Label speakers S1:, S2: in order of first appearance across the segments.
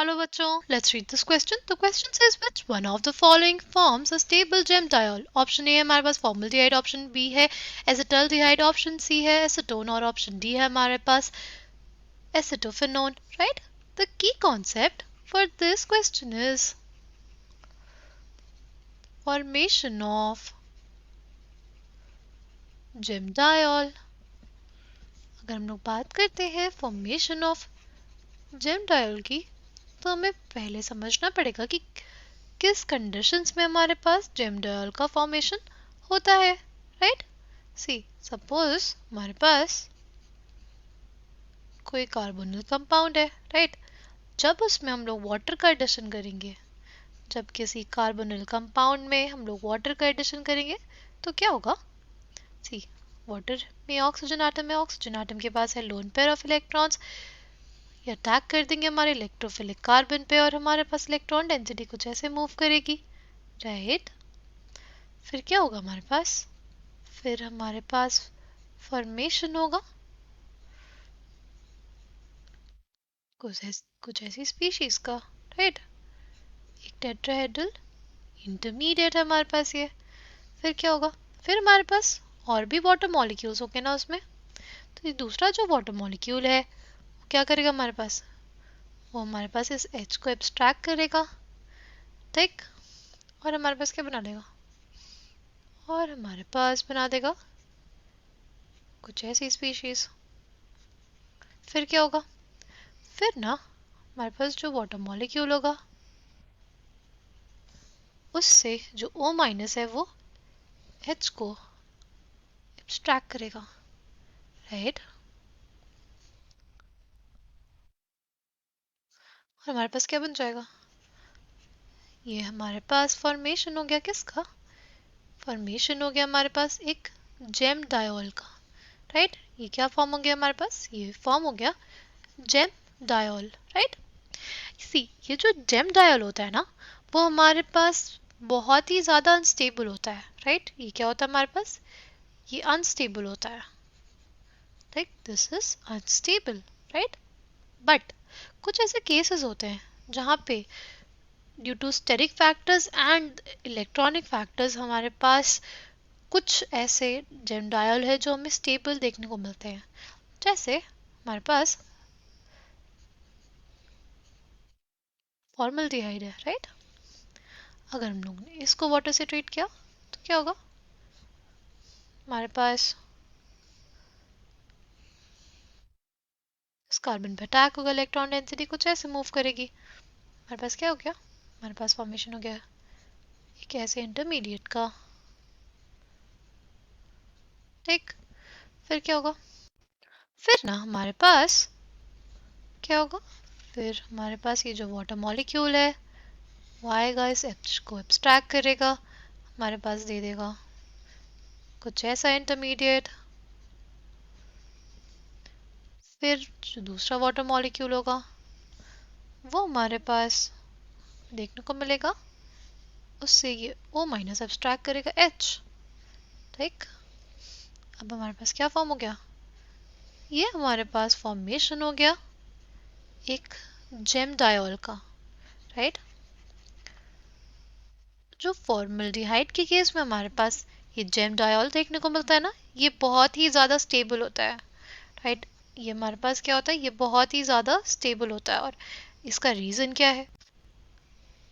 S1: Hello bachcho, let's read this question. The question says which one of the following forms a stable gem diol? Option A है हमारे पास formaldehyde, option B है acetaldehyde, option C है acetone और option D है हमारे पास acetophenone, right? The key concept for this question is formation of gem diol. अगर हम लोग बात करते हैं formation of gem diol की तो हमें पहले समझना पड़ेगा कि किस कंडीशंस में हमारे पास जेम डायल का फॉर्मेशन होता है, राइट? सी सपोज हमारे पास कोई कार्बोनिल कंपाउंड है, राइट? जब उसमें हम लोग वाटर का एडिशन करेंगे, जब किसी कार्बोनिल कंपाउंड में हम लोग वाटर का एडिशन करेंगे तो क्या होगा? सी वाटर में ऑक्सीजन आटम है, ऑक्सीजन आटम के पास है लोन पेयर ऑफ इलेक्ट्रॉन्स, ये अटैक कर देंगे हमारे इलेक्ट्रोफिलिक कार्बन पे और हमारे पास इलेक्ट्रॉन डेंसिटी कुछ ऐसे मूव करेगी, राइट? फिर क्या होगा हमारे पास? फिर हमारे पास फॉर्मेशन होगा कुछ ऐसी स्पीशीज का, राइट? एक टेट्राहेड्रल इंटरमीडिएट है हमारे पास ये। फिर क्या होगा? फिर हमारे पास और भी वाटर मॉलिक्यूल्स होंगे ना उसमें, तो ये दूसरा जो वाटर मॉलिक्यूल है वो क्या करेगा हमारे पास? वो हमारे पास इस H को एब्स्ट्रैक्ट करेगा, ठीक? और हमारे पास क्या बना देगा? और हमारे पास बना देगा कुछ ऐसी स्पीशीज। फिर क्या होगा? फिर ना हमारे पास जो वाटर मॉलिक्यूल होगा उससे जो O माइनस है वो H को एब्स्ट्रैक्ट करेगा, राइट? और हमारे पास क्या बन जाएगा? ये हमारे पास फॉर्मेशन हो गया किसका? फॉर्मेशन हो गया हमारे पास एक जेम डायोल का, राइट? ये क्या फॉर्म हो गया हमारे पास? ये फॉर्म हो गया जेम डायोल, राइट? सी ये जो जेम डायोल होता है ना वो हमारे पास बहुत ही ज़्यादा अनस्टेबल होता है, राइट? ये क्या होता है हमारे पास? ये अनस्टेबल होता है, like this is unstable, right? But कुछ ऐसे केसेस होते हैं जहाँ पे due to steric factors and electronic factors हमारे पास कुछ ऐसे जेम डायल है जो हमें स्टेबल देखने को मिलते हैं। जैसे हमारे पास फॉर्मल्डिहाइड है, राइट? अगर हम लोग ने इसको वाटर से ट्रीट किया तो क्या होगा? हमारे पास इस कार्बन पे अटैक होगा, इलेक्ट्रॉन डेंसिटी कुछ ऐसे मूव करेगी, हमारे पास क्या हो गया? हमारे पास फॉर्मेशन हो गया एक ऐसे इंटरमीडिएट का, ठीक? फिर क्या होगा? फिर ना हमारे पास क्या होगा? फिर हमारे पास ये जो वाटर मॉलिक्यूल है वो आएगा, इस H को एब्स्ट्रैक्ट करेगा, हमारे पास दे देगा कुछ ऐसा इंटरमीडिएट। फिर जो दूसरा वाटर मॉलिक्यूल होगा वो हमारे पास देखने को मिलेगा, उससे ये O माइनस एब्स्ट्रैक्ट करेगा H, ठीक? अब हमारे पास क्या फॉर्म हो गया? ये हमारे पास फॉर्मेशन हो गया एक जेम डायोल का, राइट? जो फॉर्मल्डिहाइड के केस में हमारे पास ये जेम डायोल देखने को मिलता है ना, ये बहुत ही ज़्यादा स्टेबल होता है, राइट? ये हमारे पास क्या होता है? ये बहुत ही ज़्यादा स्टेबल होता है। और इसका रीज़न क्या है?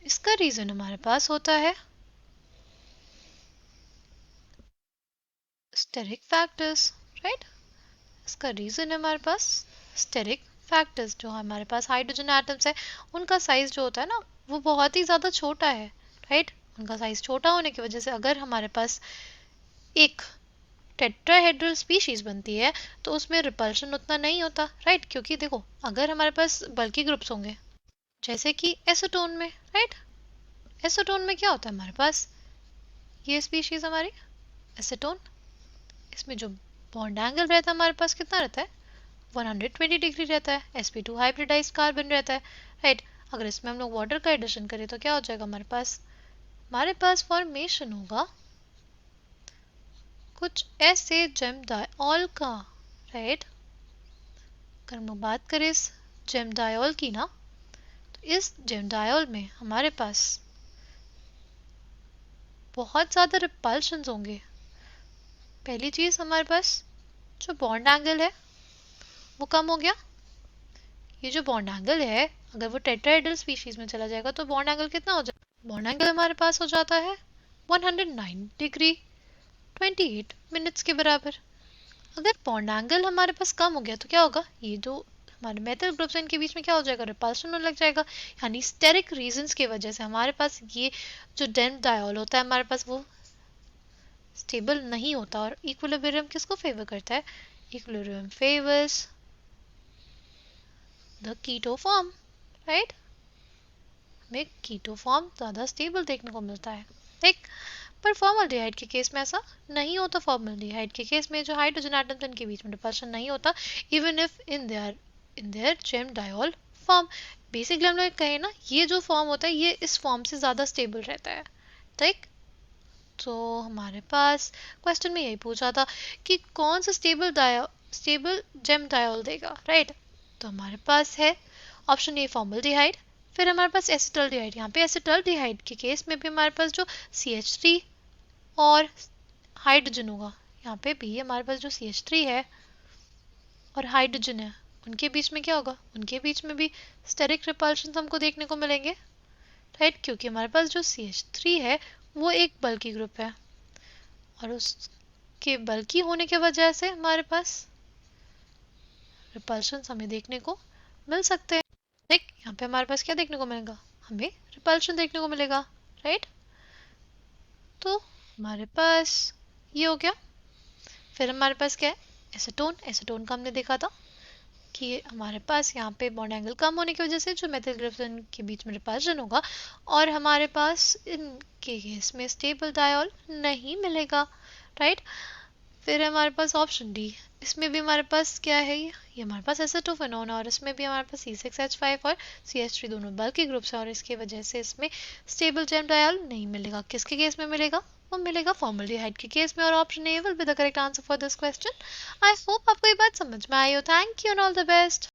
S1: इसका रीज़न हमारे पास होता है स्टेरिक फैक्टर्स, राइट? इसका रीज़न है हमारे पास स्टेरिक फैक्टर्स। जो हमारे पास हाइड्रोजन एटम्स है उनका साइज जो होता है ना वो बहुत ही ज़्यादा छोटा है, राइट? उनका साइज छोटा होने की वजह से अगर हमारे पास एक टेट्राहेड्रल स्पीशीज बनती है तो उसमें रिपल्शन उतना नहीं होता, राइट? क्योंकि देखो अगर हमारे पास बल्की ग्रुप्स होंगे जैसे कि एसीटोन में, राइट? एसीटोन में क्या होता है हमारे पास? ये स्पीशीज हमारी एसीटोन, इसमें जो बॉन्ड एंगल रहता है हमारे पास कितना रहता है? 120 डिग्री रहता है। sp2 हाइब्रिडाइज्ड कार्बन रहता है, राइट? अगर इसमें हम लोग वाटर का एडिशन करें तो क्या हो जाएगा हमारे पास? हमारे पास फॉर्मेशन होगा कुछ ऐसे जेम डायोल का, राइट? अगर हम लोग बात करें इस जेम डायोल की ना इस जेम डायोल में हमारे पास बहुत ज़्यादा रिपल्शंस होंगे। पहली चीज़, हमारे पास जो बॉन्ड एंगल है वो कम हो गया। ये जो बॉन्ड एंगल है, अगर वो टेट्राहेड्रल स्पीशीज में चला जाएगा तो बॉन्ड एंगल कितना हो जाएगा? बॉन्ड एंगल हमारे पास हो जाता है 109 डिग्री 28 मिनट्स के बराबर। अगर बॉन्ड एंगल हमारे पास कम हो गया तो क्या होगा? ये जो हमारे मेटल ग्रुप्स हैं इनके बीच में क्या हो जाएगा? रिपल्शन होने लग जाएगा। यानी स्टेरिक रीजंस की वजह से हमारे पास ये जो जेम डायोल होता है हमारे पास वो स्टेबल नहीं होता। और इक्विलिब्रियम किसको फेवर करता है? Equilibrium favours the keto form, right? हमें कीटो फॉर्म ज़्यादा स्टेबल देखने को मिलता है, ठीक? पर फॉर्मल्डिहाइड के केस में ऐसा नहीं होता। फॉर्मल्डिहाइड के केस में जो हाइड्रोजन एटम्स इनके बीच में रिपल्शन नहीं होता, even if in their gem diol form. Basically हम लोग कहें ना, ये जो फॉर्म होता है ये इस फॉर्म से ज़्यादा स्टेबल रहता है, ठीक? तो हमारे पास क्वेश्चन में यही पूछा था कि कौन सा स्टेबल जेम डायोल देगा, राइट? तो हमारे पास है ऑप्शन ए फॉर्मल्डिहाइड, फिर हमारे पास एसिटल्डिहाइड। यहाँ पे एसिटल्डिहाइड के केस में भी हमारे पास जो CH3 और हाइड्रोजन होगा, यहाँ पे भी हमारे पास जो CH3 है और हाइड्रोजन है उनके बीच में क्या होगा? उनके बीच में भी स्टेरिक रिपल्शन हमको देखने को मिलेंगे, राइट? क्योंकि हमारे पास जो CH3 है वो एक बल्की ग्रुप है और उसके बल्की होने की वजह से हमारे पास रिपल्शन हमें देखने को मिल सकते हैं। देख, यहाँ पे हमारे पास क्या देखने को मिलेगा? हमें रिपल्शन देखने को मिलेगा, राइट? तो हमारे पास ये हो गया। फिर हमारे पास क्या है? एसीटोन। एसीटोन का हमने देखा था कि हमारे पास यहाँ पे बॉन्ड एंगल कम होने की वजह से जो मेथिल ग्रुप्स के बीच में रिपल्शन होगा और हमारे पास इनके केस में स्टेबल डायोल नहीं मिलेगा, राइट? फिर हमारे पास ऑप्शन डी, इसमें भी हमारे पास क्या है? ये हमारे पास एसिटोफेनॉन और इसमें भी हमारे पास C6H5 और CH3 दोनों बल्की ग्रुप्स हैं और इसकी वजह से इसमें स्टेबल जेम डायोल नहीं मिलेगा। किसके केस में मिलेगा? वो मिलेगा फॉर्मल्डिहाइड के केस में। और option A will be the correct answer for this question. I hope आपको ये बात समझ में आई हो। Thank you and all the best.